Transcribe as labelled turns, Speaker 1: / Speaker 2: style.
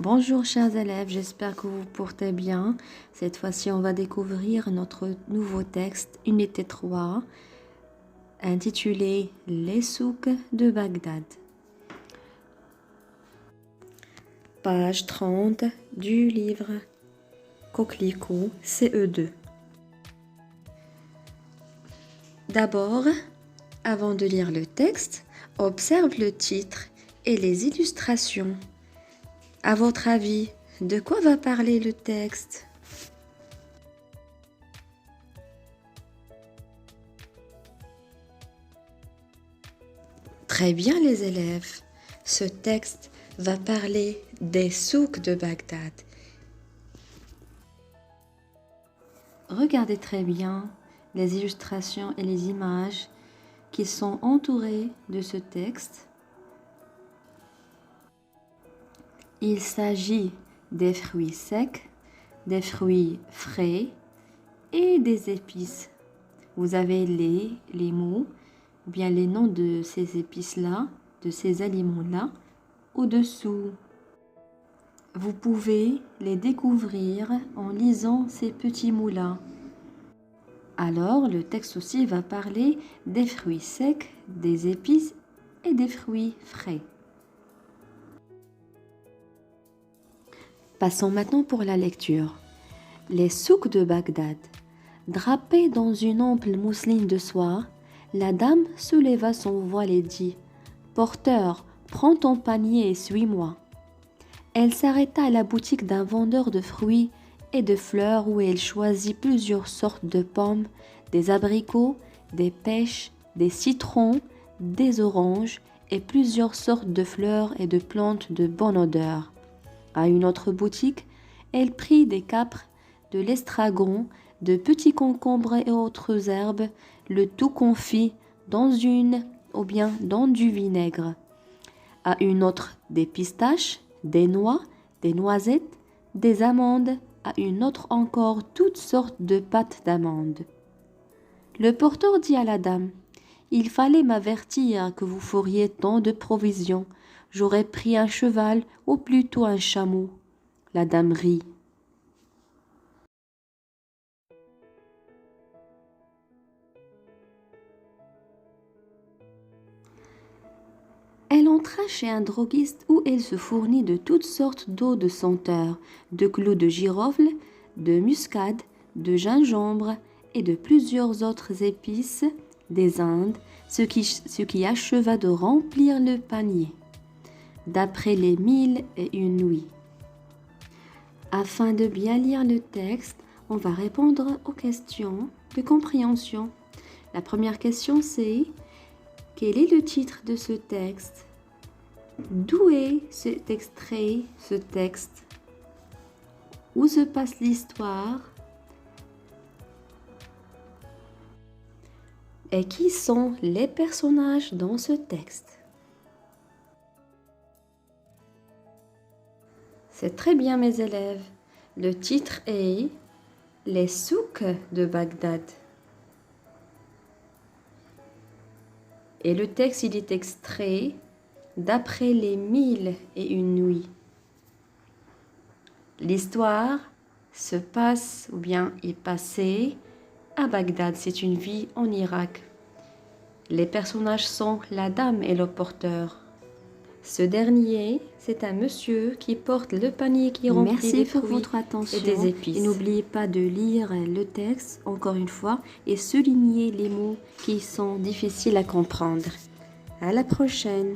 Speaker 1: Bonjour chers élèves, j'espère que vous vous portez bien. Cette fois-ci, on va découvrir notre nouveau texte, unité 3, intitulé Les souks de Bagdad. Page 30 du livre Coquelicot CE2. D'abord, avant de lire le texte, observe le titre et les illustrations. À votre avis, de quoi va parler le texte? Très bien les élèves, ce texte va parler des souks de Bagdad. Regardez très bien les illustrations et les images qui sont entourées de ce texte. Il s'agit des fruits secs, des fruits frais et des épices. Vous avez les mots, ou bien les noms de ces épices-là, de ces aliments-là, au-dessous. Vous pouvez les découvrir en lisant ces petits mots-là. Alors, le texte aussi va parler des fruits secs, des épices et des fruits frais. Passons maintenant pour la lecture. Les souks de Bagdad. Drapée dans une ample mousseline de soie, la dame souleva son voile et dit « Porteur, prends ton panier et suis-moi ». Elle s'arrêta à la boutique d'un vendeur de fruits et de fleurs où elle choisit plusieurs sortes de pommes, des abricots, des pêches, des citrons, des oranges et plusieurs sortes de fleurs et de plantes de bonne odeur. À une autre boutique, elle prit des câpres, de l'estragon, de petits concombres et autres herbes, le tout confit dans dans du vinaigre. À une autre, des pistaches, des noix, des noisettes, des amandes, à une autre encore toutes sortes de pâtes d'amandes. Le porteur dit à la dame, « Il fallait m'avertir que vous feriez tant de provisions. J'aurais pris un cheval ou plutôt un chameau. » La dame rit. Elle entra chez un droguiste où elle se fournit de toutes sortes d'eau de senteur, de clous de girofle, de muscade, de gingembre et de plusieurs autres épices des Indes, ce qui acheva de remplir le panier. D'après les 1001 nuits. Afin de bien lire le texte, on va répondre aux questions de compréhension. La première question c'est: quel est le titre de ce texte? D'où est cet extrait, ce texte? Où se passe l'histoire? Et qui sont les personnages dans ce texte? C'est très bien mes élèves. Le titre est Les souks de Bagdad. Et le texte, il est extrait d'après les 1001 nuits. L'histoire se passe ou bien est passée à Bagdad. C'est une ville en Irak. Les personnages sont la dame et le porteur. Ce dernier, c'est un monsieur qui porte le panier qui remplit des fruits et des épices. Et n'oubliez pas de lire le texte, encore une fois, et souligner les mots qui sont difficiles à comprendre. À la prochaine!